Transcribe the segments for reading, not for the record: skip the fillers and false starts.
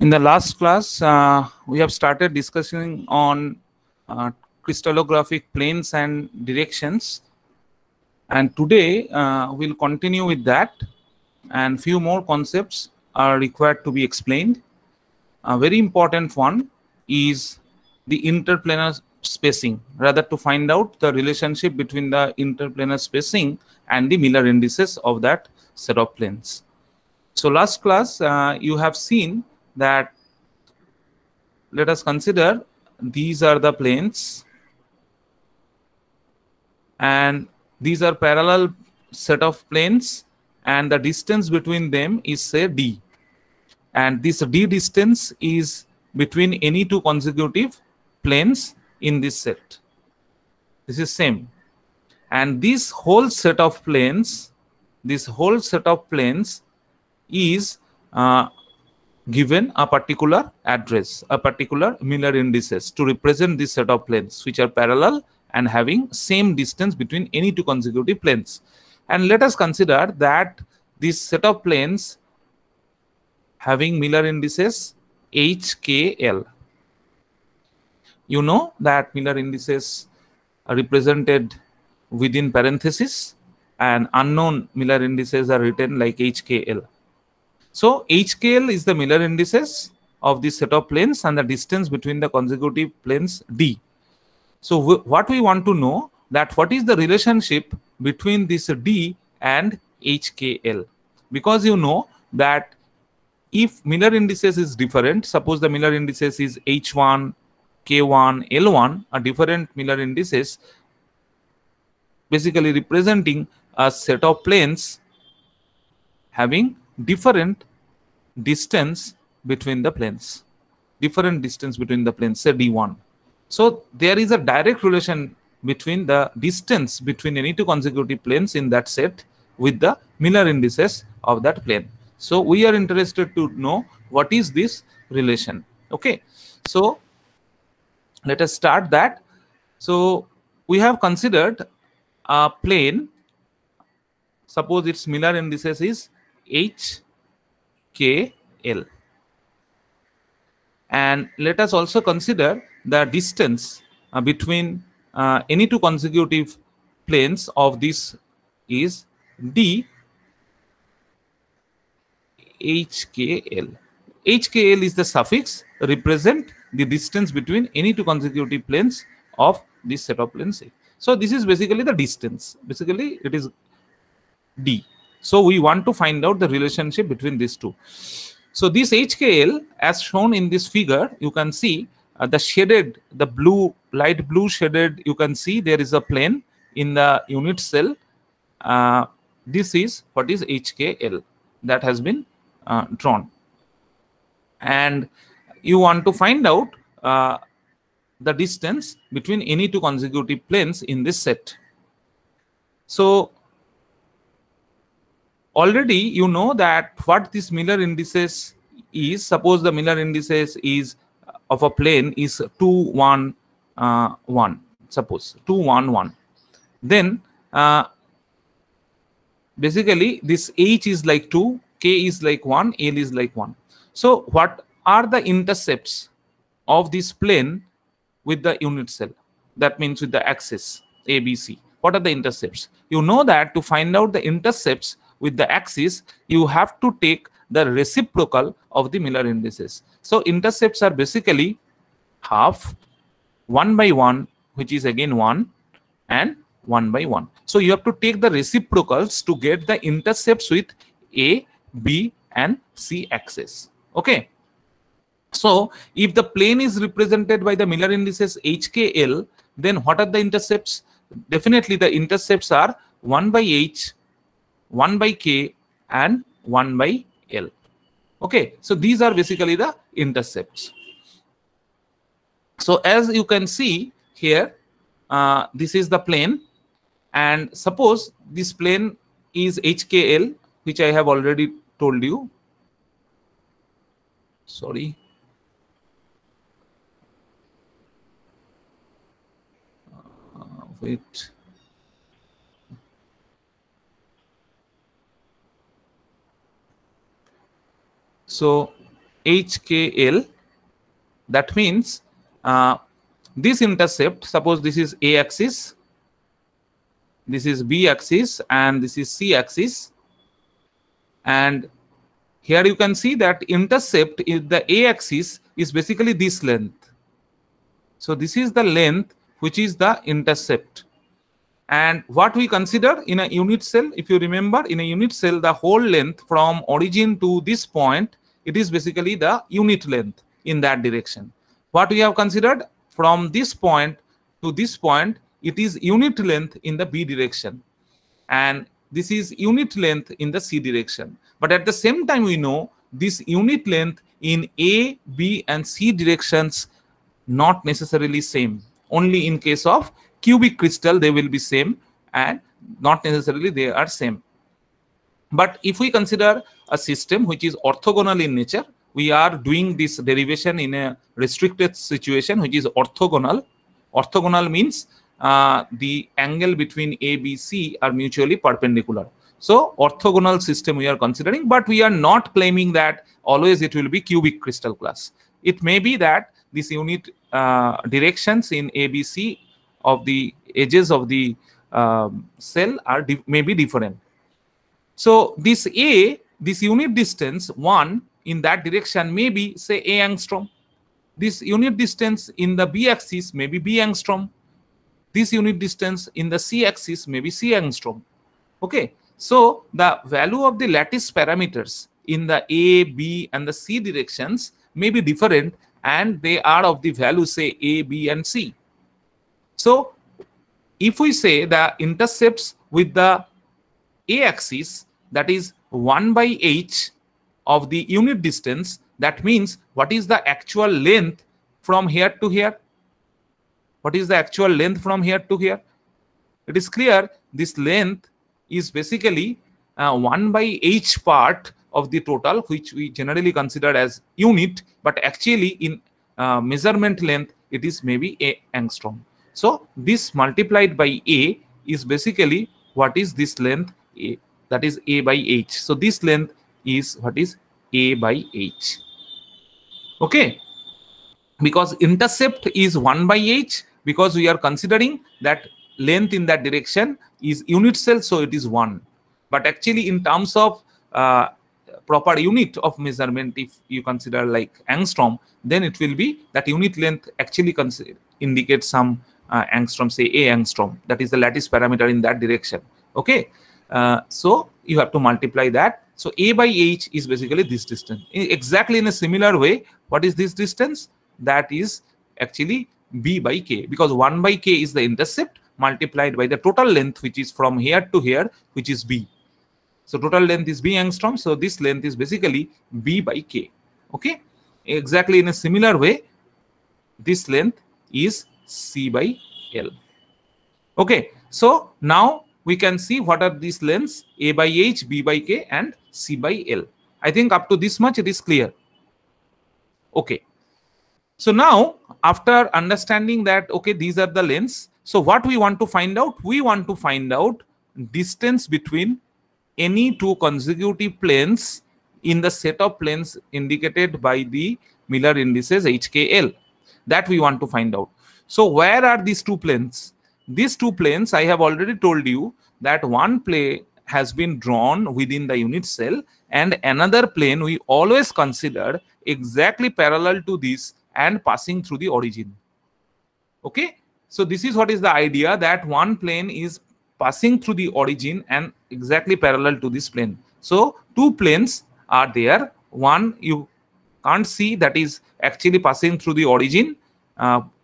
In the last class, we have started discussing on crystallographic planes and directions, and today we'll continue with that, and few more concepts are required to be explained. A very important one is the interplanar spacing, rather to find out the relationship between the interplanar spacing and the Miller indices of that set of planes. So last class you have seen that, let us consider these are the planes and these are parallel set of planes, and the distance between them is say d, and this d distance is between any two consecutive planes in this set. This is same, and this whole set of planes is given a particular address, a particular Miller indices to represent this set of planes which are parallel and having same distance between any two consecutive planes. And let us consider that this set of planes having Miller indices h, k, l. You know that Miller indices are represented within parentheses and unknown Miller indices are written like h, k, l. So HKL is the Miller indices of this set of planes and the distance between the consecutive planes d. So what we want to know, that what is the relationship between this d and HKL, because you know that if Miller indices is different, suppose the Miller indices is H1, K1, L1, are different Miller indices basically representing a set of planes having different distance between the planes, say d1. So there is a direct relation between the distance between any two consecutive planes in that set with the Miller indices of that plane. So we are interested to know what is this relation. Okay, so let us start that. So we have considered a plane, suppose its Miller indices is h, k, l, and let us also consider the distance between any two consecutive planes of this is d hkl. Hkl is the suffix represent the distance between any two consecutive planes of this set of planes. So this is basically the distance, basically it is d. So we want to find out the relationship between these two. So this HKL, as shown in this figure, you can see the shaded, the blue, light blue shaded, you can see there is a plane in the unit cell. This is what is HKL that has been drawn. And you want to find out the distance between any two consecutive planes in this set. So already you know that what this Miller indices is. Suppose the Miller indices is of a plane is 2, 1, 1. Suppose 2, 1, 1. Then basically this h is like 2, k is like 1, l is like 1. So what are the intercepts of this plane with the unit cell? That means with the axis ABC. What are the intercepts? You know that to find out the intercepts with the axis, you have to take the reciprocal of the Miller indices. So intercepts are basically half, 1 by 1, which is again 1, and 1 by 1. So you have to take the reciprocals to get the intercepts with A, B, and C axis. Okay. So if the plane is represented by the Miller indices HKL, then what are the intercepts? Definitely the intercepts are 1 by H, 1 by K, and 1 by L. Okay, so these are basically the intercepts. So as you can see here, this is the plane, and suppose this plane is HKL, which I have already told you. Sorry. Wait. So HKL. That means this intercept, suppose this is A axis, this is B axis, and this is C axis, and here you can see that intercept is the A axis is basically this length. So this is the length which is the intercept. And what we consider in a unit cell, if you remember, in a unit cell, the whole length from origin to this point, it is basically the unit length in that direction. What we have considered from this point to this point, it is unit length in the B direction. And this is unit length in the C direction. But at the same time, we know this unit length in A, B, and C directions not necessarily same. Only in case of cubic crystal they will be same, and not necessarily they are same. But if we consider a system which is orthogonal in nature, we are doing this derivation in a restricted situation which is orthogonal. Orthogonal means the angle between A, B, C are mutually perpendicular. So orthogonal system we are considering, but we are not claiming that always it will be cubic crystal class. It may be that this unit directions in A, B, C of the edges of the cell are may be different. So this A, this unit distance 1 in that direction may be, say, A angstrom. This unit distance in the B axis may be B angstrom. This unit distance in the C axis may be C angstrom. Okay, so the value of the lattice parameters in the A, B, and the C directions may be different, and they are of the value, say, A, B, and C. So if we say the intercepts with the A axis, that is 1 by h of the unit distance, that means what is the actual length from here to here? What is the actual length from here to here? It is clear this length is basically 1 by h part of the total, which we generally consider as unit, but actually in measurement length it is maybe A angstrom. So this multiplied by A is basically what is this length A, that is A by h. So this length is what is A by h. Okay, because intercept is 1 by h, because we are considering that length in that direction is unit cell, so it is 1. But actually in terms of proper unit of measurement, if you consider like angstrom, then it will be that unit length actually indicates some angstrom, say A angstrom, that is the lattice parameter in that direction. Okay, so you have to multiply that. So A by h is basically this distance. Exactly in a similar way, what is this distance? That is actually B by k, because 1 by k is the intercept multiplied by the total length, which is from here to here, which is B. So total length is B angstrom, so this length is basically B by k. Okay, exactly in a similar way, this length is C by L. Okay, so now we can see what are these lengths: A by h, B by k, and C by L. I think up to this much it is clear. Okay, so now after understanding that, okay, these are the lengths, so what we want to find out? We want to find out distance between any two consecutive planes in the set of planes indicated by the Miller indices HKL. That we want to find out. So where are these two planes? These two planes, I have already told you that one plane has been drawn within the unit cell, and another plane we always consider exactly parallel to this and passing through the origin. Okay, so this is what is the idea, that one plane is passing through the origin and exactly parallel to this plane. So two planes are there. One you can't see, that is actually passing through the origin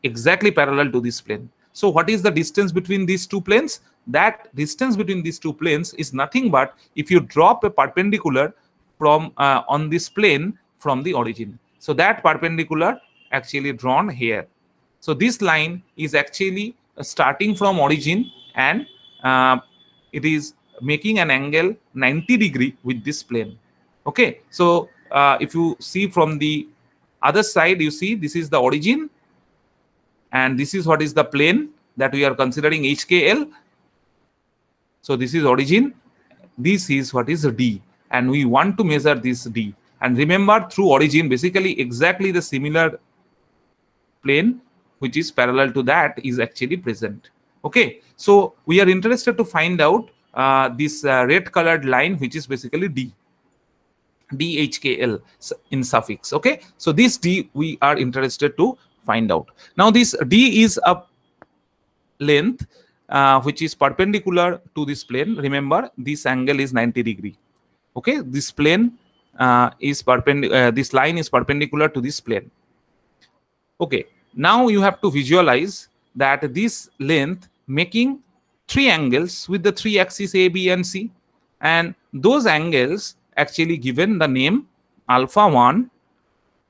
exactly parallel to this plane. So what is the distance between these two planes? That distance between these two planes is nothing but if you drop a perpendicular from on this plane from the origin. So that perpendicular actually drawn here. So this line is actually starting from origin, and it is making an angle 90 degree with this plane. Okay, so if you see from the other side, you see this is the origin, and this is what is the plane that we are considering HKL. So this is origin, this is what is D, and we want to measure this D. And remember, through origin, basically exactly the similar plane which is parallel to that is actually present. Okay, so we are interested to find out this red colored line, which is basically DHKL in suffix. Okay, so this D we are interested to find out. Now this D is a length which is perpendicular to this plane. Remember, this angle is 90 degree. Okay, this plane is perpendicular, this line is perpendicular to this plane. Okay, now you have to visualize that this length making three angles with the three axes A, B, and C, and those angles actually given the name alpha 1,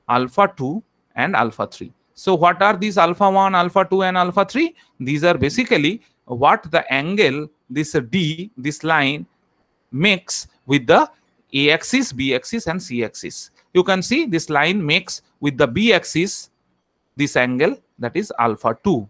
alpha 2, and alpha 3. So what are these alpha 1, alpha 2, and alpha 3? These are basically what the angle, this D, this line makes with the A axis, B axis, and C axis. You can see this line makes with the B axis this angle, that is alpha 2.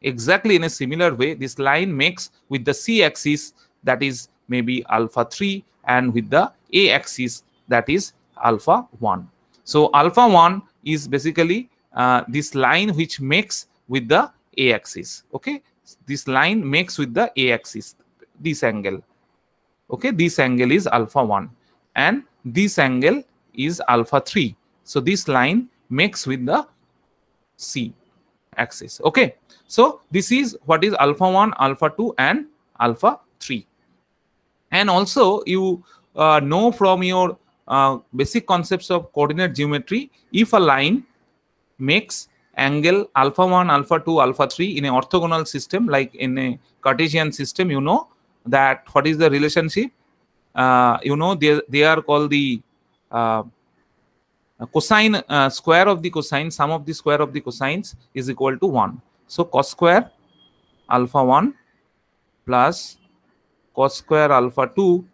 Exactly in a similar way, this line makes with the C axis, that is maybe alpha 3, and with the A axis, that is alpha 1. So alpha 1 is basically this line which makes with the A axis. Okay, this line makes with the A axis, this angle. Okay, this angle is alpha 1, and this angle is alpha 3. So this line makes with the C axis. Okay, so this is what is alpha 1, alpha 2, and alpha 3. And also you know from your basic concepts of coordinate geometry, if a line makes angle alpha 1, alpha 2, alpha 3 in an orthogonal system, like in a Cartesian system, you know that what is the relationship? You know, they are called the cosine square of the cosine, sum of the square of the cosines is equal to 1. So cos square alpha 1 plus cos square alpha 2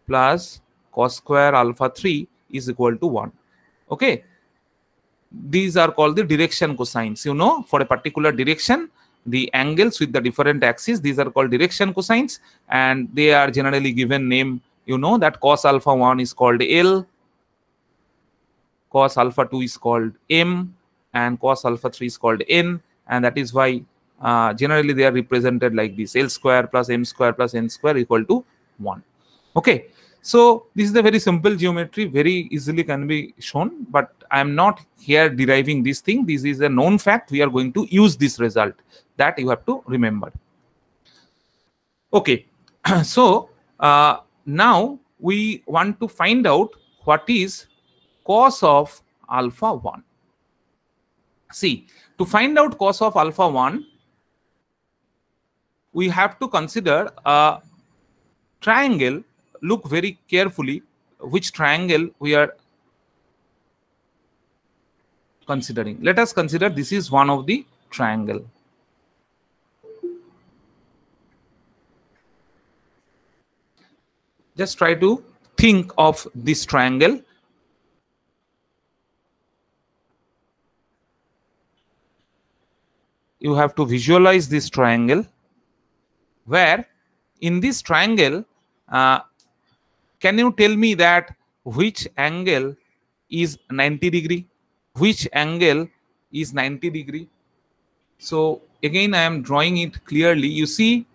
plus cos square alpha 3 is equal to 1. Okay, these are called the direction cosines. You know, for a particular direction, the angles with the different axes, these are called direction cosines, and they are generally given name. You know that cos alpha 1 is called L, cos alpha 2 is called M, and cos alpha 3 is called N, and that is why generally they are represented like this: L square plus M square plus N square equal to 1. Okay, so this is a very simple geometry, very easily can be shown, but I am not here deriving this thing. This is a known fact. We are going to use this result, that you have to remember. Okay, so now we want to find out what is cos of alpha 1. See, to find out cos of alpha 1, we have to consider a triangle. Look very carefully which triangle we are considering. Let us consider this is one of the triangle. Just try to think of this triangle. You have to visualize this triangle, where in this triangle, can you tell me that which angle is 90 degree? Which angle is 90 degree? So again, I am drawing it clearly. You see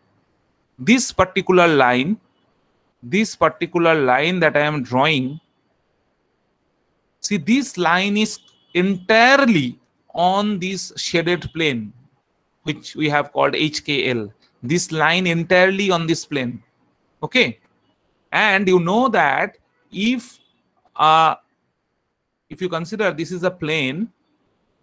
this particular line that I am drawing. See, this line is entirely on this shaded plane, which we have called HKL. This line entirely on this plane. Okay, and you know that if you consider this is a plane,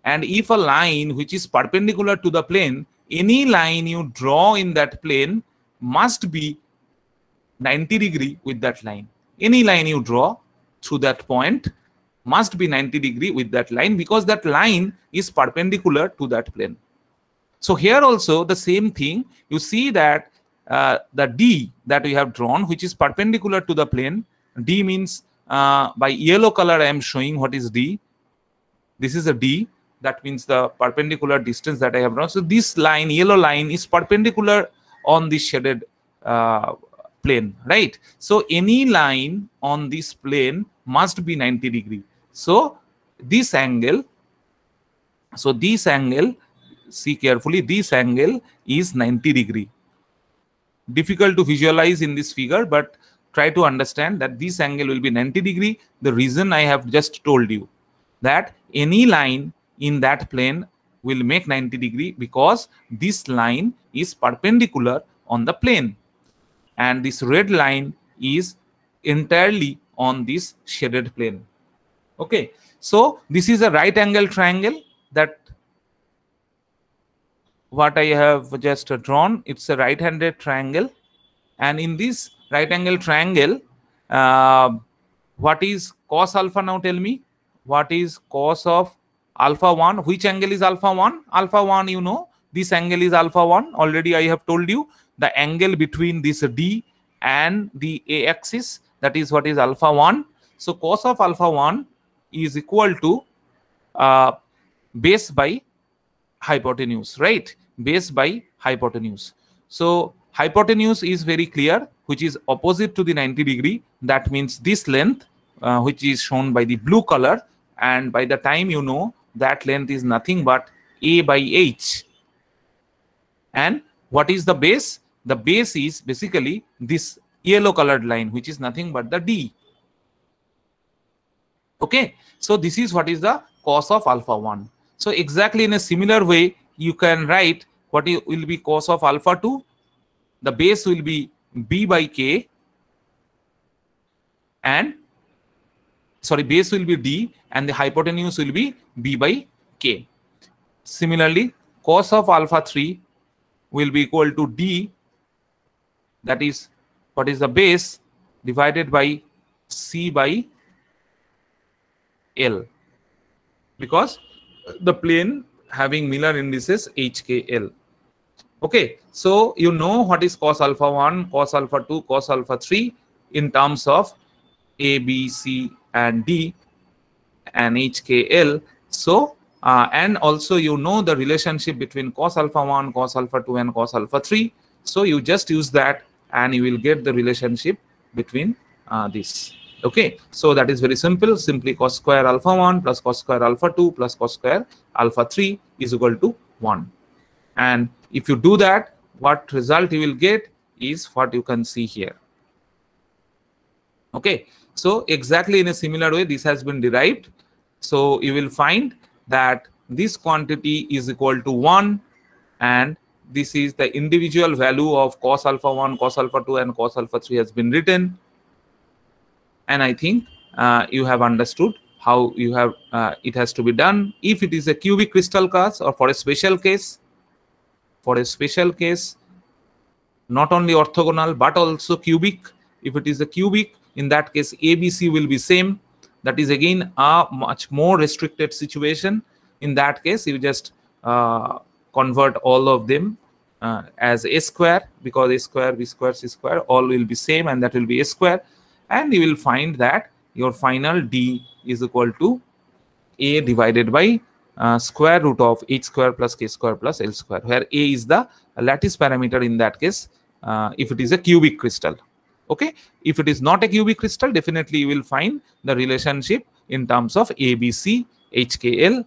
and if a line which is perpendicular to the plane, any line you draw in that plane must be 90 degree with that line. Any line you draw through that point must be 90 degree with that line, because that line is perpendicular to that plane. So here also the same thing. You see that the D that we have drawn, which is perpendicular to the plane, D means by yellow color I am showing what is D. This is a D. That means the perpendicular distance that I have drawn. So this line, yellow line, is perpendicular on this shaded plane, right? So any line on this plane must be 90 degree. So this angle, see carefully, this angle is 90 degree. Difficult to visualize in this figure, but try to understand that this angle will be 90 degree. The reason I have just told you, that any line in that plane will make 90 degree because this line is perpendicular on the plane, and this red line is entirely on this shaded plane. Okay, so this is a right angle triangle, that what I have just drawn. It's a right-handed triangle, and in this right angle triangle, uh, what is cos alpha? Now tell me, what is cos of alpha 1? Which angle is alpha 1? Alpha 1, you know, this angle is alpha 1. Already I have told you the angle between this D and the A axis, that is what is alpha 1. So cos of alpha 1 is equal to base by hypotenuse, right? Base by hypotenuse. So hypotenuse is very clear, which is opposite to the 90 degree. That means this length, which is shown by the blue color, and by the time you know, that length is nothing but A by H. And what is the base? The base is basically this yellow colored line, which is nothing but the D. Okay, so this is what is the cos of alpha 1. So exactly in a similar way, you can write what will be cos of alpha 2. The base will be B by K, and base will be D, and the hypotenuse will be B by K. Similarly, cos of alpha 3 will be equal to D, that is what is the base, divided by C by L, because the plane having Miller indices HKL. Okay, so you know what is cos alpha 1, cos alpha 2, cos alpha 3 in terms of A, B, C, and D and HKL. So, and also you know the relationship between cos alpha 1, cos alpha 2, and cos alpha 3. So you just use that and you will get the relationship between this. Okay, so that is very simple. Simply cos square alpha 1 plus cos square alpha 2 plus cos square alpha 3 is equal to 1. And if you do that, what result you will get is what you can see here. Okay, so exactly in a similar way, this has been derived. So you will find that this quantity is equal to 1, and this is the individual value of cos alpha 1, cos alpha 2, and cos alpha 3 has been written. And I think you have understood how you have it has to be done. If it is a cubic crystal case, or for a special case, not only orthogonal but also cubic. If it is a cubic, in that case ABC will be same. That is again a much more restricted situation. In that case, you just convert all of them as a square, because a square, b square, c square, all will be same, and that will be a square. And you will find that your final D is equal to A divided by square root of h square plus k square plus l square, where A is the lattice parameter in that case, if it is a cubic crystal. Okay, if it is not a cubic crystal, definitely you will find the relationship in terms of ABC, HKL,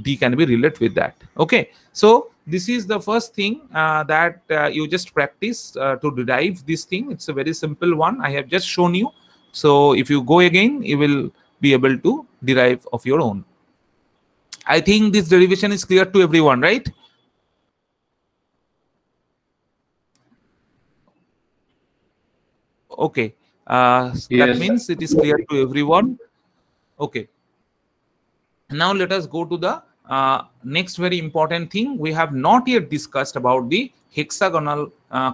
D can be related with that. Okay, so this is the first thing that you just practice to derive this thing. It's a very simple one. I have just shown you. So if you go again, you will be able to derive of your own. I think this derivation is clear to everyone, right? Okay, yes. That means it is clear to everyone. Okay. Now let us go to the next very important thing. We have not yet discussed about the hexagonal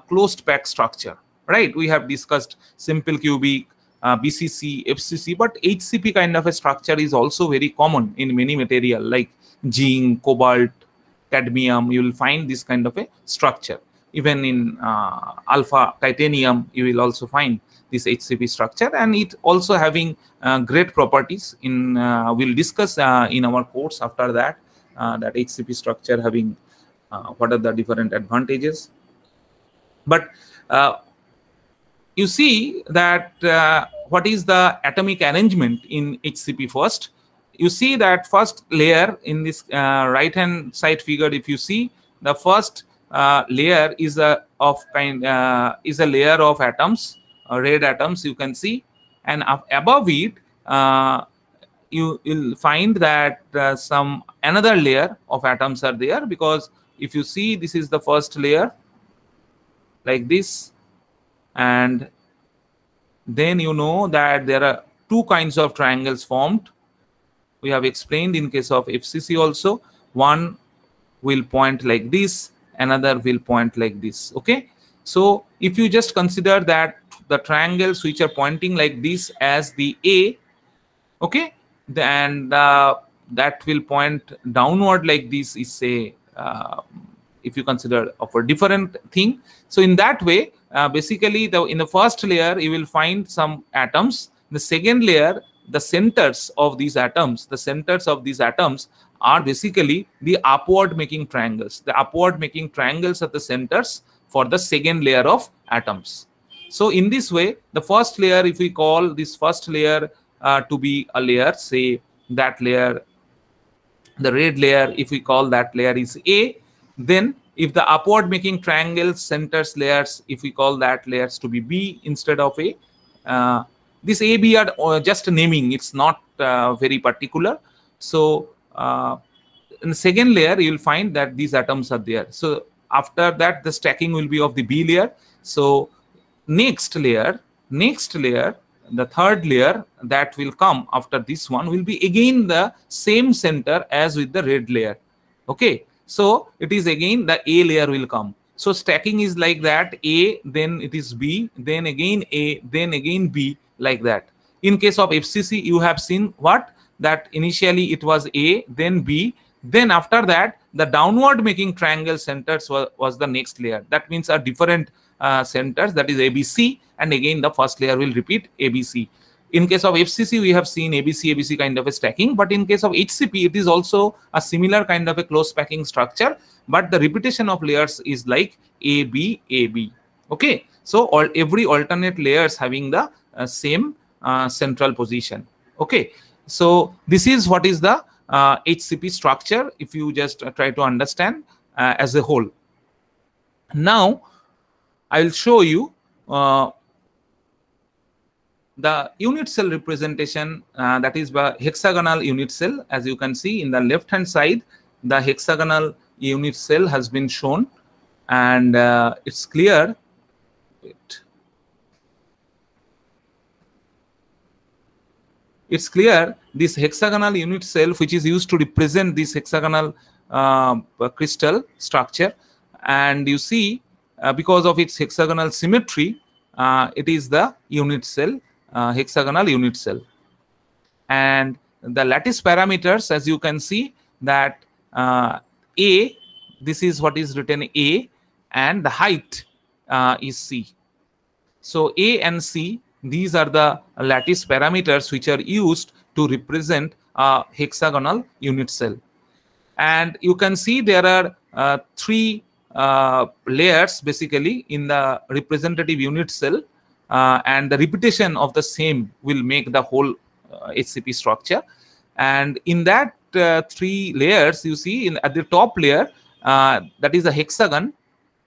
closed pack structure, right? We have discussed simple cubic, BCC, FCC, but HCP kind of a structure is also very common in many material like zinc, cobalt, cadmium. You will find this kind of a structure. Even in alpha titanium, you will also find this HCP structure, and it also having great properties. In we'll discuss in our course after that that HCP structure having what are the different advantages. But You see that what is the atomic arrangement in HCP first. You see that first layer in this right hand side figure, if you see, the first layer is a layer of atoms, red atoms, you can see, and above it you will find that some another layer of atoms are there, because if you see, this is the first layer like this, and then you know that there are two kinds of triangles formed. We have explained in case of FCC also. One will point like this, another will point like this. Okay, so if you just consider that the triangles which are pointing like this as the A, okay, and that will point downward like this is, say, if you consider of a different thing. So in that way, basically in the first layer you will find some atoms. The second layer, the centers of these atoms are basically the upward making triangles. The upward making triangles are the centers for the second layer of atoms. So in this way, the first layer, if we call this first layer to be a layer, say that layer, the red layer, if we call that layer is A, then if the upward making triangle centers layers, if we call that layers to be B instead of A, this A, B are just naming, it's not very particular. So in the second layer, you will find that these atoms are there. So after that, the stacking will be of the B layer. So next layer, the third layer that will come after this one will be again the same center as with the red layer. Okay, so it is again the A layer will come. So stacking is like that: A, then it is B, then again A, then again B, like that. In case of FCC, you have seen what? That initially it was A, then B, then after that the downward making triangle centers was the next layer. That means a different centers, that is ABC, and again the first layer will repeat ABC. In case of FCC, we have seen ABC kind of a stacking, but in case of HCP, it is also a similar kind of a close packing structure, but the repetition of layers is like AB. Okay, so every alternate layers having the same central position. Okay, so this is what is the HCP structure, if you just try to understand as a whole. Now I will show you the unit cell representation, that is by hexagonal unit cell. As you can see in the left hand side, the hexagonal unit cell has been shown, and it's clear. It's clear this hexagonal unit cell, which is used to represent this hexagonal crystal structure, and you see because of its hexagonal symmetry, it is the unit cell, hexagonal unit cell. And the lattice parameters, as you can see, that A, this is what is written A, and the height is C. So A and C, these are the lattice parameters which are used to represent a hexagonal unit cell. And you can see there are three layers basically in the representative unit cell, and the repetition of the same will make the whole HCP structure. And in that three layers, you see at the top layer, that is a hexagon,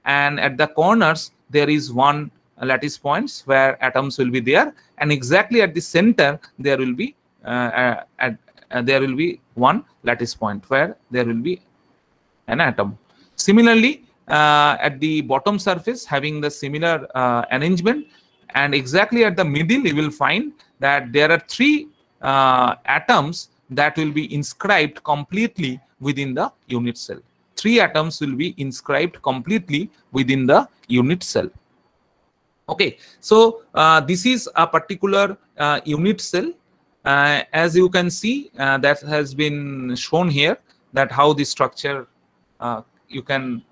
and at the corners there is one lattice points where atoms will be there, and exactly at the center there will be one lattice point where there will be an atom. Similarly, at the bottom surface having the similar arrangement, and exactly at the middle you will find that there are three atoms that will be inscribed completely within the unit cell. Three atoms will be inscribed completely within the unit cell. Okay, so this is a particular unit cell. As you can see, that has been shown here, that how the structure you can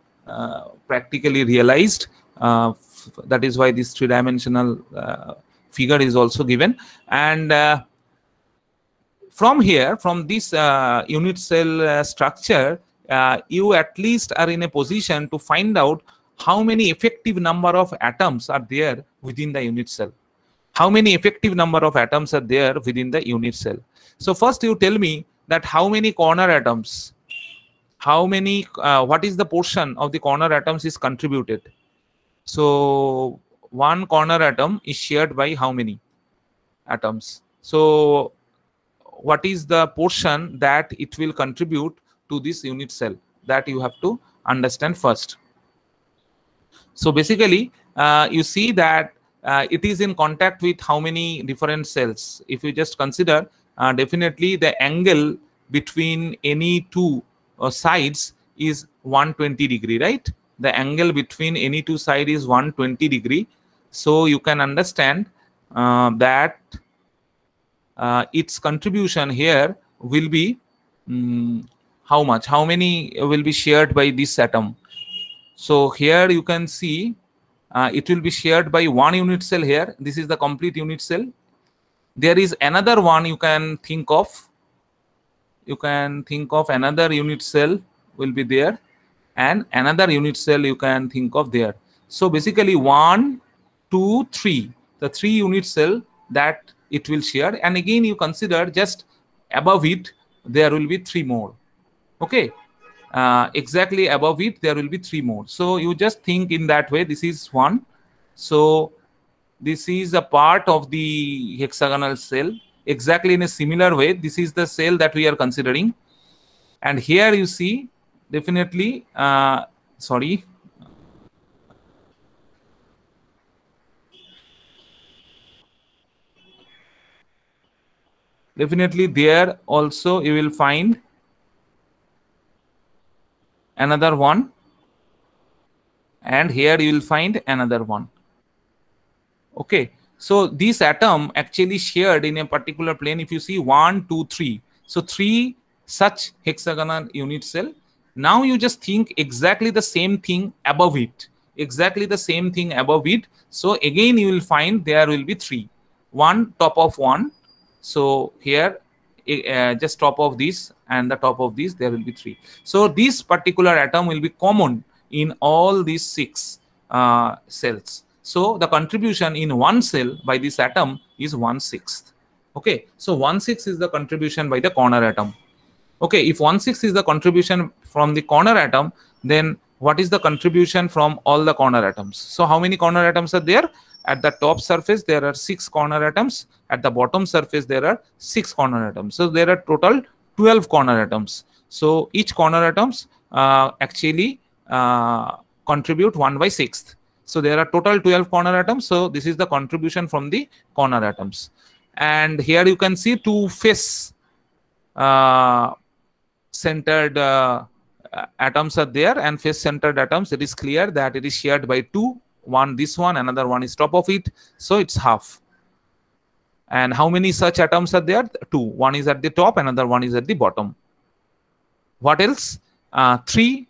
practically realized. That is why this three-dimensional figure is also given. And from here, from this unit cell structure, you at least are in a position to find out how many effective number of atoms are there within the unit cell. How many effective number of atoms are there within the unit cell. So first you tell me that how many corner atoms, how many, what is the portion of the corner atoms is contributed. So one corner atom is shared by how many atoms? So what is the portion that it will contribute to this unit cell, that you have to understand first. So basically, you see that it is in contact with how many different cells. If you just consider, definitely the angle between any two sides is 120 degree, right? The angle between any two side is 120 degree. So you can understand that its contribution here will be how much, how many will be shared by this atom. So here you can see it will be shared by one unit cell here. This is the complete unit cell. There is another one you can think of. You can think of another unit cell will be there, and another unit cell you can think of there. So basically 1, 2, 3, the 3 unit cell that it will share. And again you consider just above it there will be 3 more. Okay, exactly above it there will be 3 more. So you just think in that way. This is 1. So this is a part of the hexagonal cell. Exactly in a similar way, this is the cell that we are considering. And here you see definitely sorry, definitely there also you will find another one, and here you will find another one. Okay, so this atom actually shared in a particular plane. If you see 1, 2, 3, so 3 such hexagonal unit cell. Now you just think exactly the same thing above it, exactly the same thing above it. So again you will find there will be 3, one top of one. So here just top of this and the top of this there will be 3. So this particular atom will be common in all these 6 cells. So the contribution in one cell by this atom is 1/6. Okay, so 1/6 is the contribution by the corner atom. Okay, if 1/6 is the contribution from the corner atom, then what is the contribution from all the corner atoms? So how many corner atoms are there? At the top surface there are 6 corner atoms. At the bottom surface there are 6 corner atoms. So there are total 12 corner atoms. So each corner atoms actually contribute 1/6. So there are total 12 corner atoms. So this is the contribution from the corner atoms. And here you can see 2 face centered atoms are there, and face centered atoms, it is clear that it is shared by 2. One this one, another one is top of it, so it's half. And how many such atoms are there? 2. One is at the top, another one is at the bottom. What else? 3.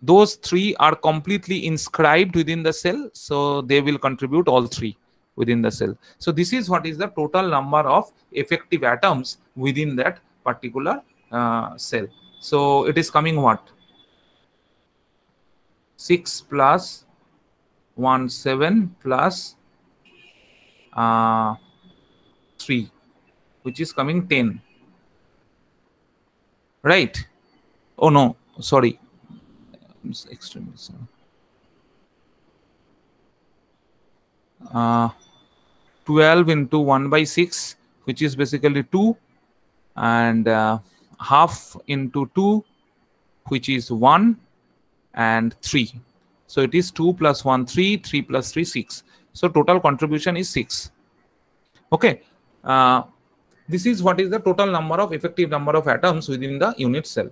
Those 3 are completely inscribed within the cell, so they will contribute all 3 within the cell. So this is what is the total number of effective atoms within that particular cell. So it is coming what? 6 plus 1, 7 plus 3, which is coming 10. Right? Oh no, sorry. It's extremely sorry. 12 into 1/6, which is basically 2, and half into 2, which is 1, and 3. So it is 2 plus 1, 3, 3 plus 3, 6. So total contribution is 6. Okay. This is what is the total number of effective number of atoms within the unit cell.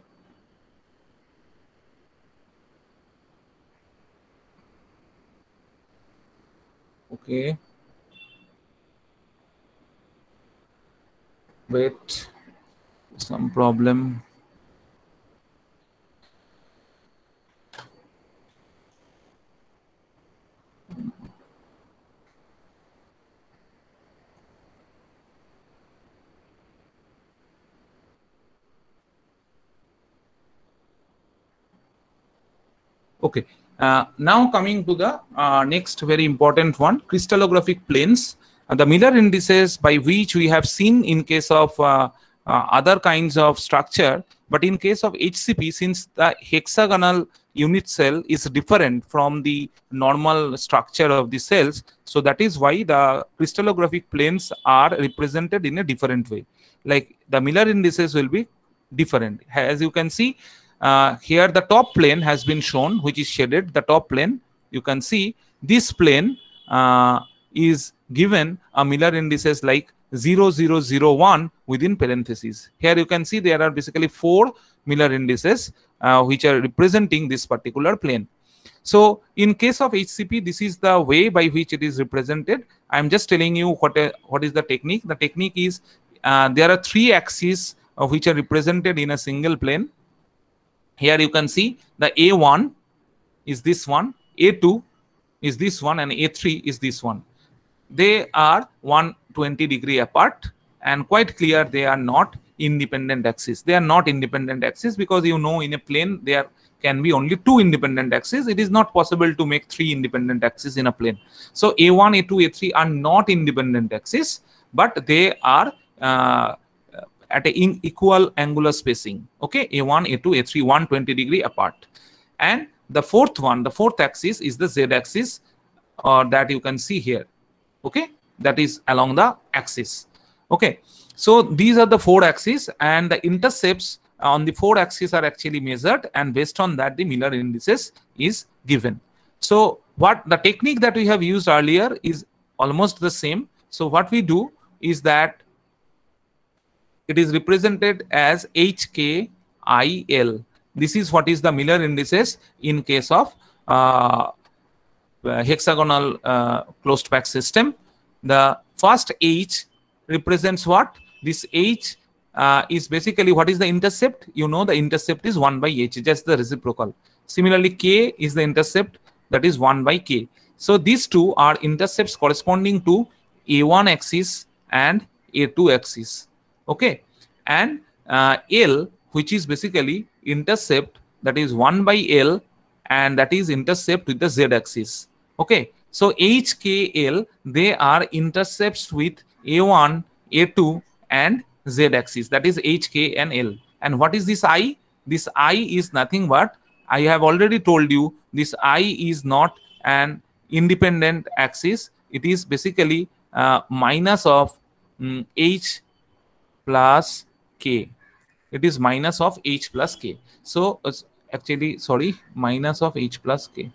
Okay. Wait. Some problem. Okay. Now coming to the next very important one, crystallographic planes. The Miller indices by which we have seen in case of other kinds of structure, but in case of HCP, since the hexagonal unit cell is different from the normal structure of the cells, so that is why the crystallographic planes are represented in a different way. Like the Miller indices will be different. As you can see, here the top plane has been shown, which is shaded. The top plane, you can see this plane is given a Miller indices like 0001 within parentheses. Here you can see there are basically 4 Miller indices which are representing this particular plane. So in case of HCP, this is the way by which it is represented. I am just telling you what is the technique. The technique is there are 3 axes which are represented in a single plane. Here you can see the A1 is this one, A2 is this one, and A3 is this one. They are 120-degree apart, and quite clear they are not independent axes. They are not independent axes because you know in a plane there can be only 2 independent axes. It is not possible to make 3 independent axes in a plane. So A1, A2, A3 are not independent axes, but they are at an equal angular spacing. Okay, A1, A2, A3, 120-degree apart. And the fourth one, the fourth axis is the Z axis that you can see here. Okay, that is along the axis. Okay, so these are the 4 axes, and the intercepts on the 4 axes are actually measured, and based on that the Miller indices is given. So what the technique that we have used earlier is almost the same. So what we do is that it is represented as HKIL. This is what is the Miller indices in case of hexagonal closed pack system. The first H represents what? This H is basically what is the intercept? You know the intercept is 1 by H, just the reciprocal. Similarly, K is the intercept, that is 1 by K. So these two are intercepts corresponding to A1 axis and A2 axis. Okay, and L, which is basically intercept, that is 1 by L, and that is intercept with the Z axis. Okay, so H, K, L, they are intercepts with A1, A2 and Z axis, that is H, K and L. And what is this I? This I is nothing but, I have already told you, this I is not an independent axis. It is basically minus of H plus K. It is minus of H plus K. So actually, sorry, minus of H plus K.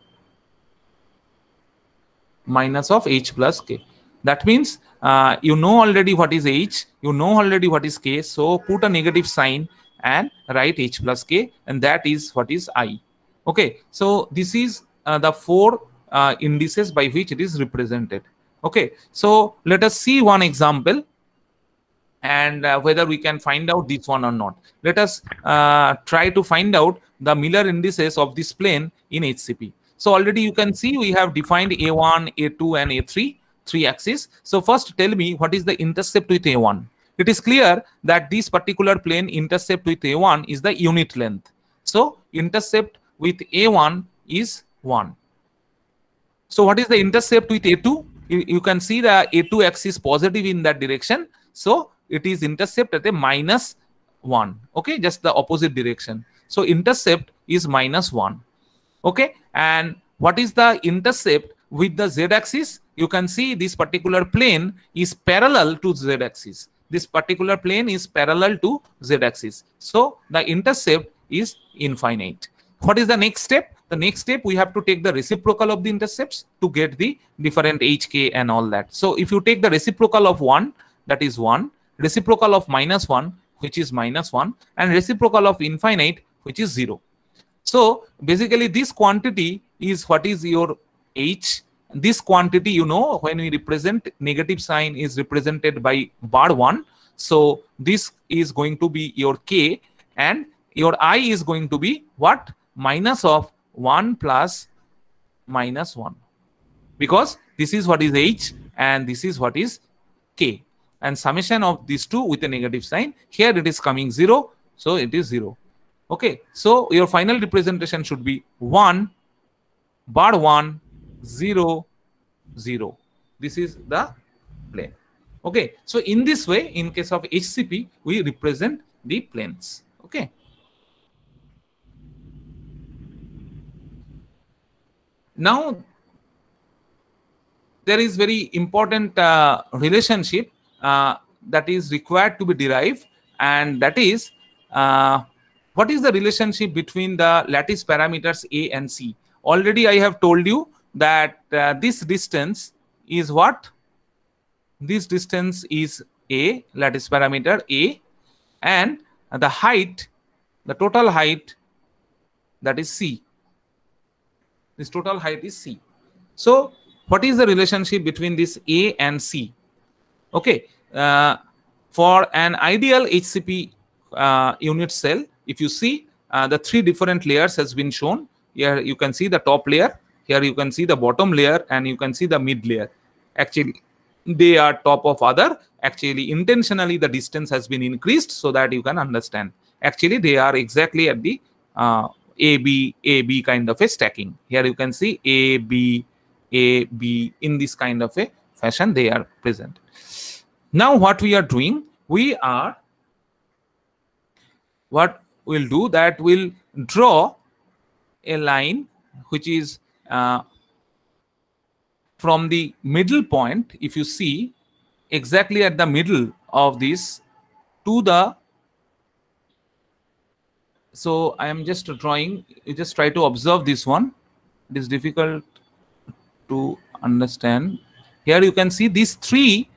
Minus of H plus K. That means you know already what is H, you know already what is K. So put a negative sign and write H plus K, and that is what is I. Okay, so this is the 4 indices by which it is represented. Okay, so let us see one example, and whether we can find out this one or not. Let us try to find out the Miller indices of this plane in HCP. So already you can see we have defined A1, A2 and A3, 3 axes. So first tell me what is the intercept with A1. It is clear that this particular plane intercept with A1 is the unit length. So intercept with A1 is 1. So what is the intercept with A2? You can see the A2 axis positive in that direction. So it is intercept at a minus 1. Okay, just the opposite direction. So intercept is minus 1. Okay, and what is the intercept with the Z axis? You can see this particular plane is parallel to Z axis. This particular plane is parallel to Z axis. So the intercept is infinite. What is the next step? The next step, we have to take the reciprocal of the intercepts to get the different HK and all that. So if you take the reciprocal of 1, that is 1, reciprocal of minus 1, which is minus 1, and reciprocal of infinite, which is 0. So basically this quantity is what is your H. This quantity, you know, when we represent, negative sign is represented by bar 1. So this is going to be your K, and your I is going to be what? Minus of 1 plus minus 1. Because this is what is H and this is what is K. And summation of these two with a negative sign. Here it is coming 0. So it is 0. Okay. So your final representation should be 1 bar 1, 0, 0. This is the plane. Okay, so in this way, in case of HCP, we represent the planes. Okay. Now there is very important relationship that is required to be derived, and that is what is the relationship between the lattice parameters A and C. Already I have told you that this distance is what? This distance is A, lattice parameter A, and the height, the total height, that is C. This total height is C. So what is the relationship between this A and C? Okay, for an ideal HCP unit cell, if you see the three different layers has been shown. Here you can see the top layer, here you can see the bottom layer, and you can see the mid layer. Actually they are top of other. Actually intentionally the distance has been increased so that you can understand. Actually they are exactly at the AB kind of a stacking. Here you can see AB in this kind of a fashion they are present. Now what we are doing, what we'll do, that we'll draw a line which is from the middle point. If you see exactly at the middle of this to the, so I am just drawing, you just try to observe this one. It is difficult to understand. Here you can see these three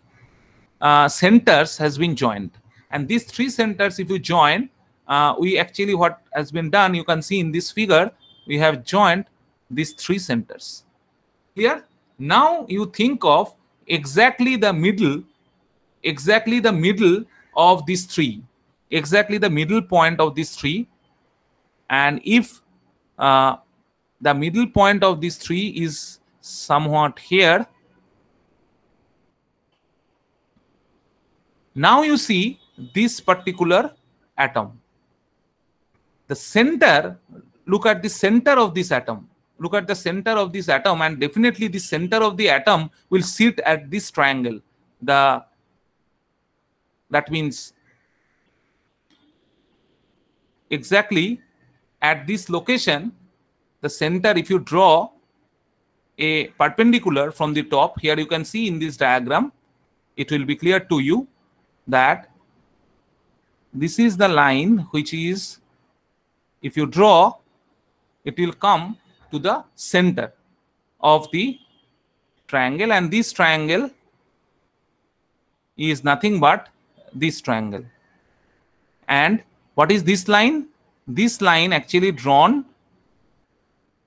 centers has been joined, and these three centers if you join, we actually, what has been done, you can see in this figure, we have joined these three centers. Clear? Now you think of exactly the middle of these three, exactly the middle point of these three, and if the middle point of these three is somewhat here, now you see this particular atom, the center, look at the center of this atom, look at the center of this atom, and definitely the center of the atom will sit at this triangle. That means exactly at this location, the center, if you draw a perpendicular from the top, here you can see in this diagram, it will be clear to you that this is the line which is, if you draw, it will come to the center of the triangle, and this triangle is nothing but this triangle. And what is this line? This line actually drawn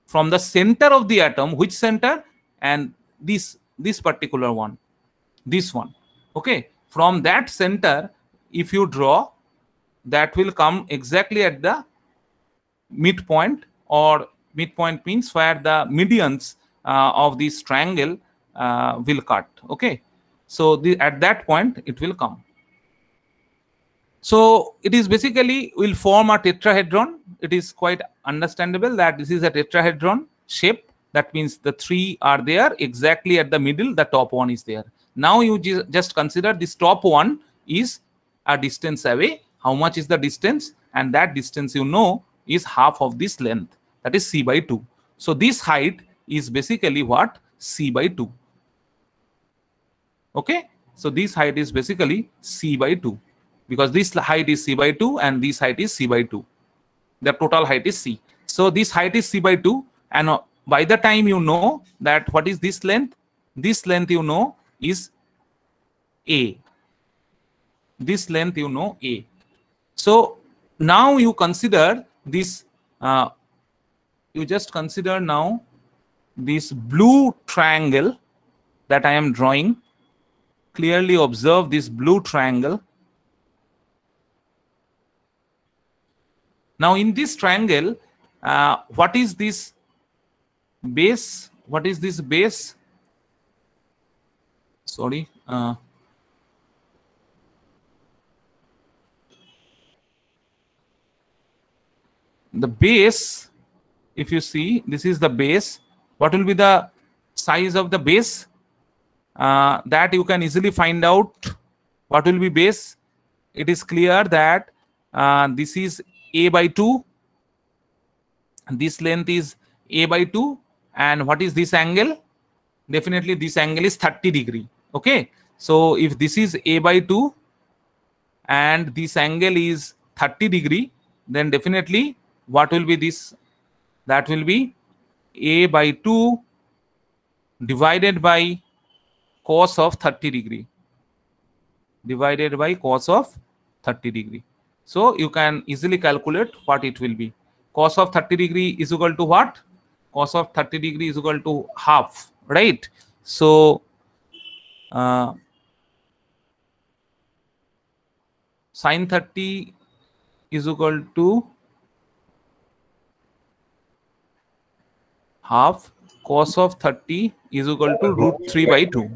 from the center of the atom. Which center? And this particular one, this one. Okay, from that center if you draw, that will come exactly at the midpoint, or midpoint means where the medians of this triangle will cut. Okay, so at that point it will come. So it is basically will form a tetrahedron. It is quite understandable that this is a tetrahedron shape. That means the three are there exactly at the middle, the top one is there. Now you just consider this top one is a distance away. How much is the distance? And that distance, you know, is half of this length, that is c by 2. So this height is basically what? C by 2. Okay, so this height is basically c by 2, because this height is c by 2 and this height is c by 2. The total height is c. So this height is c by 2, and by the time you know that what is this length you know is a. This length you know a. So now you consider this, you just consider now this blue triangle that I am drawing. Clearly observe this blue triangle. Now in this triangle, what is this base? What is this base? Sorry. The base, if you see, this is the base, What will be the size of the base? That you can easily find out. What will be base? It is clear that this is a by 2, this length is a by 2, and what is this angle? Definitely this angle is 30 degree. Okay, so if this is a by 2 and this angle is 30 degree, then definitely what will be this? That will be a by 2 divided by cos of 30 degree, divided by cos of 30 degree. So you can easily calculate what it will be. Cos of 30 degree is equal to what? Cos of 30 degree is equal to half, right? So sin 30 is equal to half, cos of 30 is equal to root 3 by 2.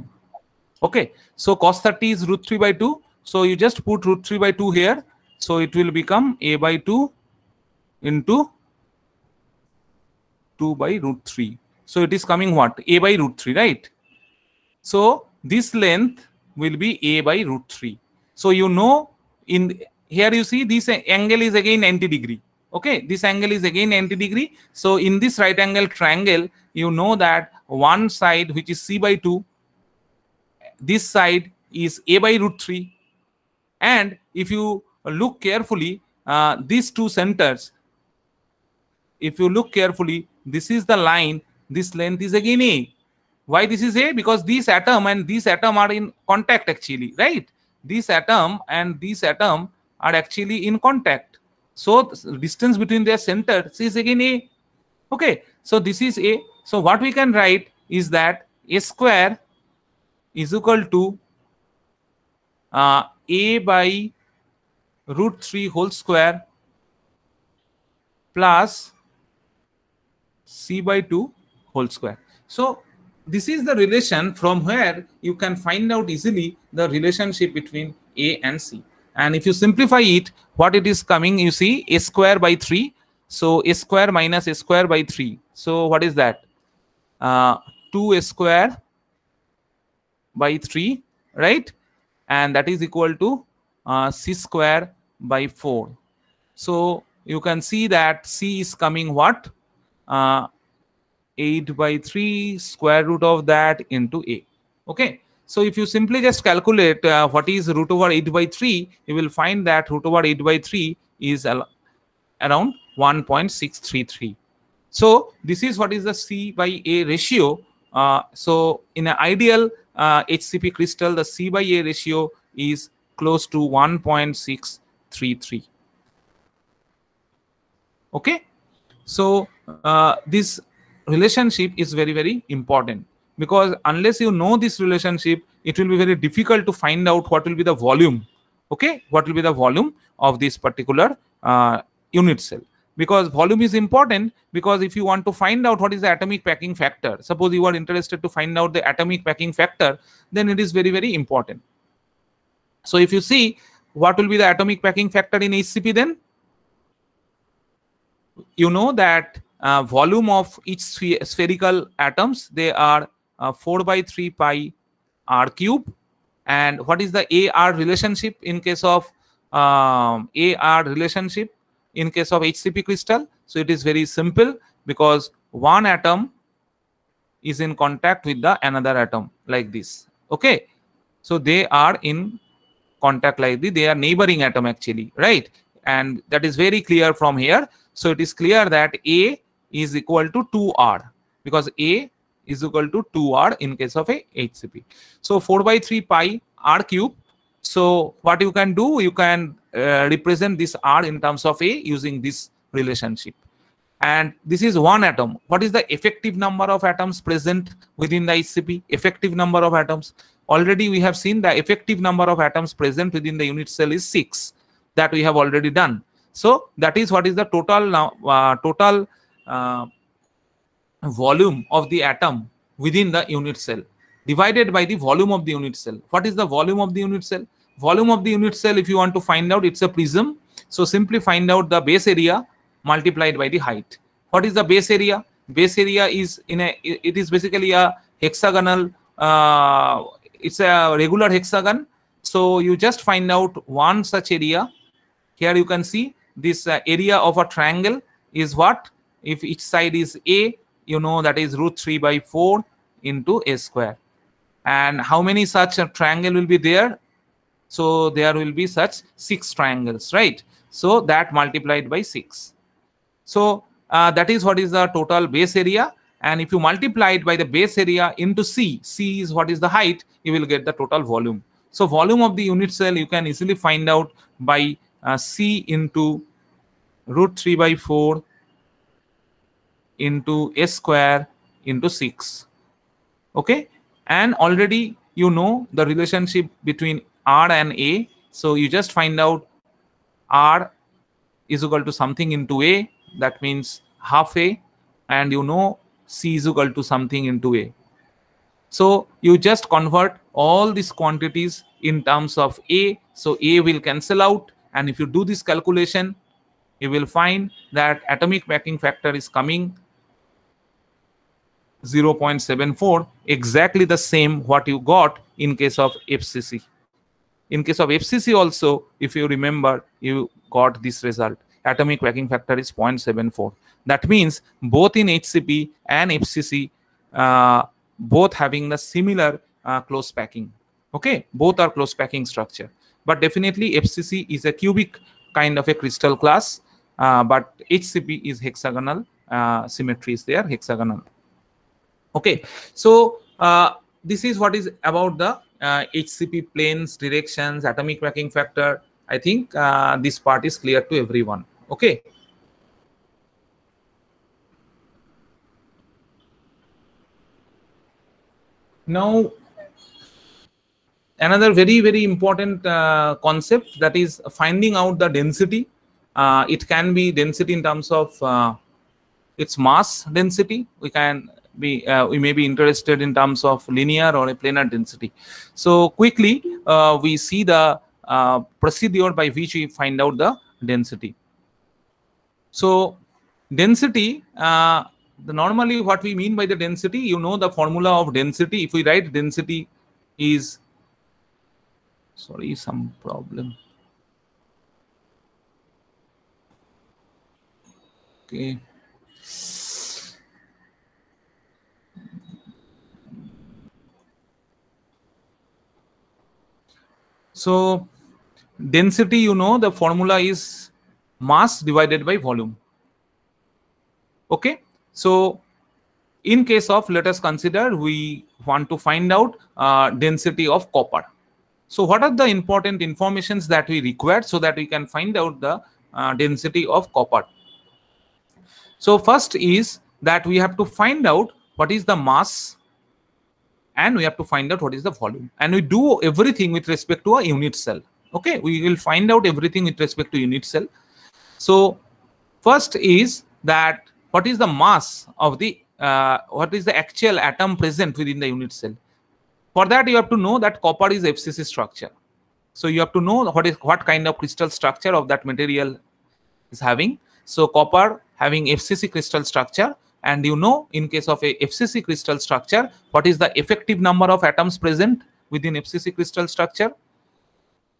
Okay, so cos 30 is root 3 by 2. So you just put root 3 by 2 here. So it will become a by 2 into 2 by root 3. So it is coming what? A by root 3, right? So this length will be a by root 3. So you know, in here you see this angle is again 90 degree. Okay, this angle is again 90 degree. So in this right angle triangle, you know that one side, which is c by 2, this side is a by root 3. And if you look carefully, these two centers, if you look carefully, this is the line, this length is again a. Why this is a? Because this atom and this atom are in contact actually, right? This atom and this atom are actually in contact. So the distance between their centers is again a. Okay, so this is a. So what we can write is that a square is equal to a by root 3 whole square plus c by 2 whole square. So this is the relation from where you can find out easily the relationship between a and c. And if you simplify it, what it is coming, you see a square by 3. So a square minus a square by 3. So what is that? 2a square by 3, right? And that is equal to c square by 4. So you can see that c is coming what? 8 by 3 square root of that into a. Okay, so if you simply just calculate what is root over 8 by 3, you will find that root over 8 by 3 is around 1.633. So this is what is the c by a ratio. So in an ideal HCP crystal, the c by a ratio is close to 1.633. Okay, so this relationship is very, very important, because unless you know this relationship, it will be very difficult to find out what will be the volume. Okay, what will be the volume of this particular unit cell, because volume is important. Because if you want to find out what is the atomic packing factor, suppose you are interested to find out the atomic packing factor, then it is very, very important. So if you see what will be the atomic packing factor in HCP, then you know that volume of each spherical atoms, they are 4 by 3 pi r cube. And what is the AR relationship in case of AR relationship in case of HCP crystal? So it is very simple, because one atom is in contact with the another atom like this. Okay, so they are in contact like this, they are neighboring atom actually, right? And that is very clear from here. So it is clear that A is equal to 2R, because A is equal to 2R in case of a HCP. So 4 by 3 pi R cube. So what you can do, you can represent this R in terms of A using this relationship. And this is one atom. What is the effective number of atoms present within the HCP? Effective number of atoms. Already we have seen the effective number of atoms present within the unit cell is 6. That we have already done. So that is what is the total volume of the atom within the unit cell divided by the volume of the unit cell. What is the volume of the unit cell? Volume of the unit cell, if you want to find out, it's a prism. So simply find out the base area multiplied by the height. What is the base area? base area is it is basically a hexagonal, it's a regular hexagon. So you just find out one such area. Here you can see this area of a triangle is what? If each side is a, you know that is root 3 by 4 into a square. And how many such a triangle will be there? So there will be such 6 triangles, right? So that multiplied by 6. So that is what is the total base area. And if you multiply it by the base area into c, c is what is the height, you will get the total volume. So volume of the unit cell you can easily find out by c into root 3 by 4 into a square into 6. Okay, and already you know the relationship between r and a. So you just find out r is equal to something into a, that means half a, and you know c is equal to something into a. So you just convert all these quantities in terms of a. So a will cancel out, and if you do this calculation, you will find that atomic packing factor is coming 0.74, exactly the same what you got in case of FCC. In case of FCC also, if you remember, you got this result. Atomic packing factor is 0.74. That means both in HCP and FCC, both having the similar close packing. Okay, both are close packing structure. But definitely FCC is a cubic kind of a crystal class, but HCP is hexagonal. Symmetry is there, hexagonal. Okay, so this is what is about the HCP planes, directions, atomic packing factor. I think this part is clear to everyone. Okay. Now, another very important concept, that is finding out the density. It can be density in terms of its mass density. We may be interested in terms of linear or a planar density. So quickly we see the procedure by which we find out the density. So density, normally what we mean by the density, you know the formula of density. If we write density is, sorry, some problem. Okay. So density, you know, the formula is mass divided by volume. Okay. So in case of, let us consider, we want to find out density of copper. So what are the important informations that we require so that we can find out the density of copper? So first is that we have to find out what is the mass, and we have to find out what is the volume, and we do everything with respect to a unit cell. Okay, we will find out everything with respect to unit cell. So first is that what is the mass of the what is the actual atom present within the unit cell. For that you have to know that copper is FCC structure. So you have to know what kind of crystal structure of that material is having. So copper having FCC crystal structure, and you know in case of a FCC crystal structure, what is the effective number of atoms present within FCC crystal structure.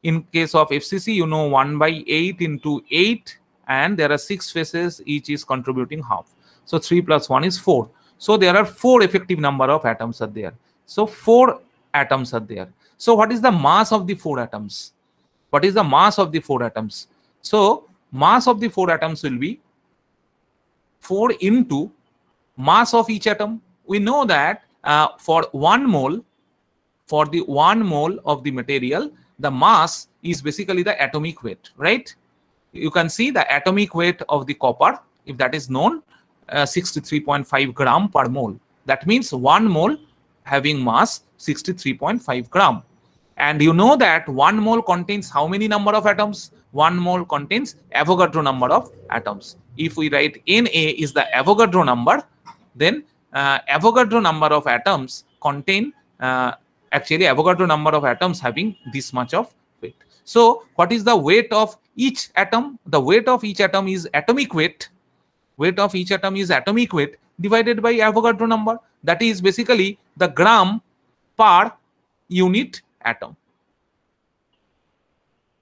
In case of FCC, you know 1 by 8 into 8, and there are 6 faces, each is contributing half. So 3 plus 1 is 4. So there are 4 effective number of atoms are there. So 4 atoms are there. So what is the mass of the 4 atoms? What is the mass of the 4 atoms? So mass of the 4 atoms will be 4 into mass of each atom. We know that for 1 mole, for the 1 mole of the material, the mass is basically the atomic weight, right? You can see the atomic weight of the copper, if that is known, 63.5 gram per mole. That means 1 mole having mass 63.5 gram. And you know that 1 mole contains how many number of atoms? 1 mole contains Avogadro number of atoms. If we write Na is the Avogadro number, then Avogadro number of atoms contain actually Avogadro number of atoms having this much of weight. So what is the weight of each atom? The weight of each atom is atomic weight. Weight of each atom is atomic weight. divided by Avogadro number. That is basically the gram per unit atom.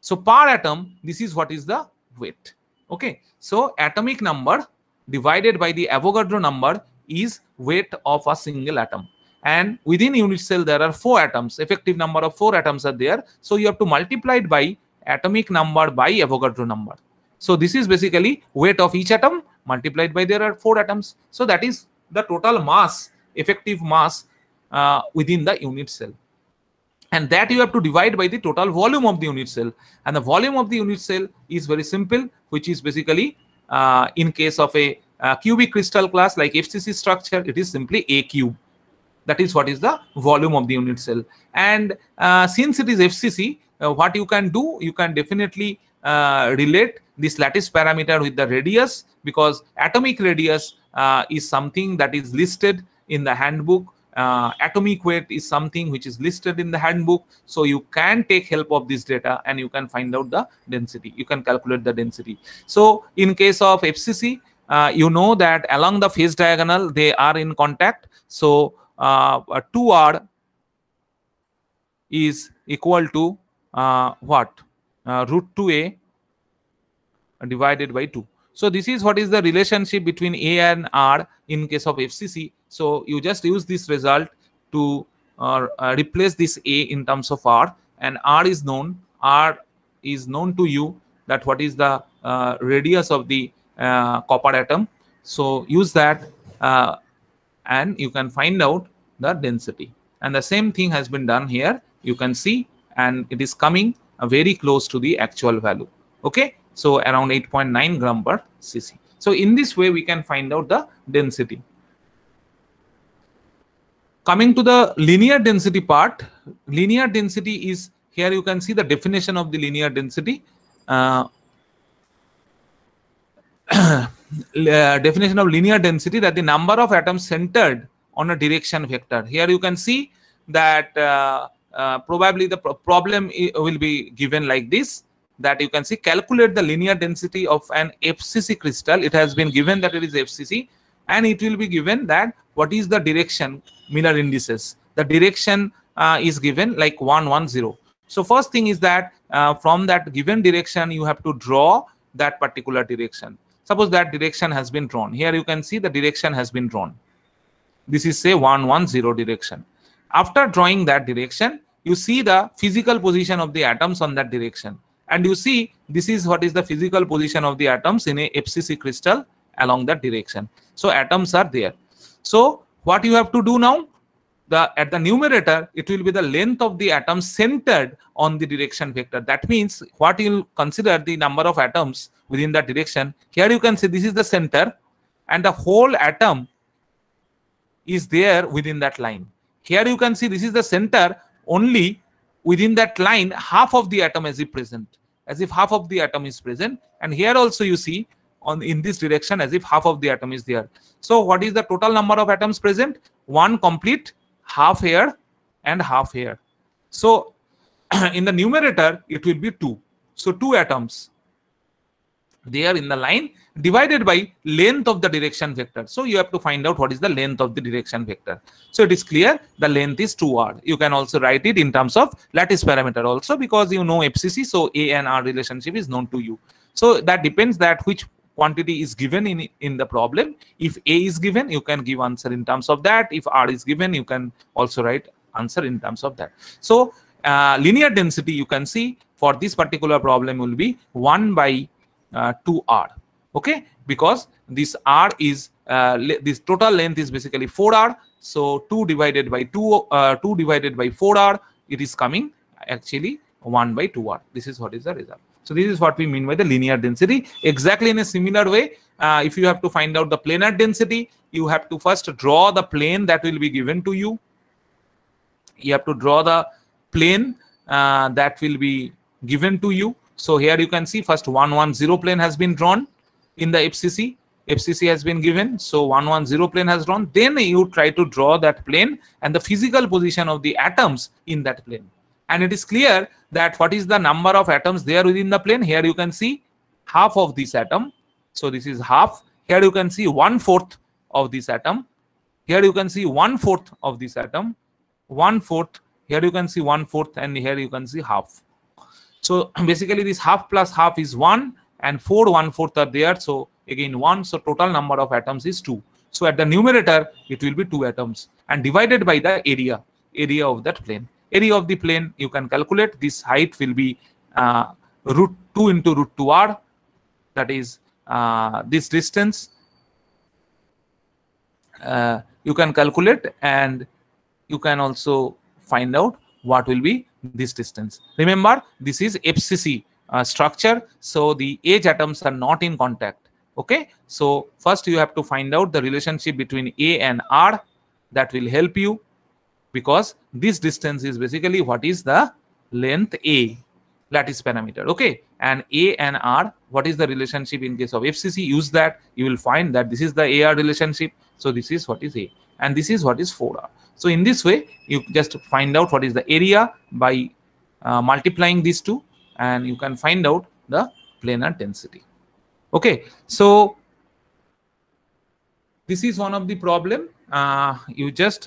So per atom, this is what is the weight. Okay, so atomic number divided by the Avogadro number is weight of a single atom. And within unit cell there are 4 atoms. Effective number of 4 atoms are there. So you have to multiply it by atomic number by Avogadro number. So this is basically weight of each atom multiplied by there are 4 atoms. So that is the total mass, effective mass within the unit cell. And that you have to divide by the total volume of the unit cell. And the volume of the unit cell is very simple, which is basically in case of a cubic crystal class like FCC structure, it is simply A cube. That is what is the volume of the unit cell. And since it is FCC, what you can do, you can definitely relate this lattice parameter with the radius, because atomic radius is something that is listed in the handbook. Atomic weight is something which is listed in the handbook. So you can take help of this data and you can find out the density. You can calculate the density. So in case of FCC, you know that along the phase diagonal, they are in contact. So 2R is equal to what? Root 2A divided by 2. So this is what is the relationship between A and R in case of FCC. So you just use this result to replace this A in terms of R, and R is known to you that what is the radius of the copper atom. So use that and you can find out the density. And the same thing has been done here. You can see, and it is coming very close to the actual value. Okay, so around 8.9 gram per cc. So in this way we can find out the density. Coming to the linear density part, linear density is, here you can see the definition of the linear density. Definition of linear density, that the number of atoms centered on a direction vector. Here you can see that probably the problem will be given like this, that you can see calculate the linear density of an FCC crystal. It has been given that it is FCC, and it will be given that what is the direction, Miller indices. The direction is given like 1, 1, 0. So first thing is that from that given direction you have to draw that particular direction. Suppose that direction has been drawn. Here you can see the direction has been drawn. This is say 1, 1, 0 direction. After drawing that direction, you see the physical position of the atoms on that direction. And you see this is what is the physical position of the atoms in a FCC crystal along that direction. So atoms are there. So what you have to do now, at the numerator, it will be the length of the atom centered on the direction vector. That means what you will consider the number of atoms within that direction. Here you can see this is the center, and the whole atom is there within that line. Here you can see this is the center, only within that line half of the atom is present, as if half of the atom is present. And here also you see in this direction as if half of the atom is there. So what is the total number of atoms present? 1 complete, half here and half here. So in the numerator it will be 2. So 2 atoms there in the line divided by length of the direction vector. So you have to find out what is the length of the direction vector. So it is clear the length is 2r. You can also write it in terms of lattice parameter also, because you know FCC, so A and R relationship is known to you. So that depends that which quantity is given in the problem. If A is given, you can give answer in terms of that. If R is given, you can also write answer in terms of that. So linear density, you can see for this particular problem will be 1 by 2r. Okay, because this r is this total length is basically 4r. So 2 divided by 2 divided by 4r, it is coming actually 1 by 2r. This is what is the result. So this is what we mean by the linear density. Exactly in a similar way, if you have to find out the planar density, you have to first draw the plane that will be given to you. You have to draw the plane that will be given to you. So here you can see first 1, 1, 0 plane has been drawn in the FCC. FCC has been given. So 1, 1, 0 plane has drawn. Then you try to draw that plane and the physical position of the atoms in that plane. And it is clear that what is the number of atoms there within the plane. Here you can see half of this atom. So this is half. Here you can see 1/4 of this atom. Here you can see 1/4 of this atom, 1/4. Here you can see 1/4, and here you can see half. So basically this half plus half is 1, and 4 1/4 are there. So again 1. So total number of atoms is 2. So at the numerator it will be 2 atoms, and divided by the area of that plane. Area of the plane you can calculate. This height will be root 2 into root 2r. That is this distance. You can calculate, and you can also find out what will be this distance. Remember, this is FCC structure, so the edge atoms are not in contact. Okay, so first you have to find out the relationship between A and R. That will help you, because this distance is basically what is the length A, lattice parameter. Okay, and A and R, what is the relationship in case of FCC? Use that. You will find that this is the AR relationship. So this is what is A, and this is what is 4R. So in this way, you just find out what is the area by multiplying these two, and you can find out the planar density. Okay, so this is one of the problem. You just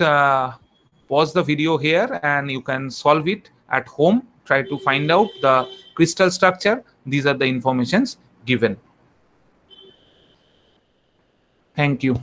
pause the video here, and you can solve it at home. Try to find out the crystal structure. These are the informations given. Thank you.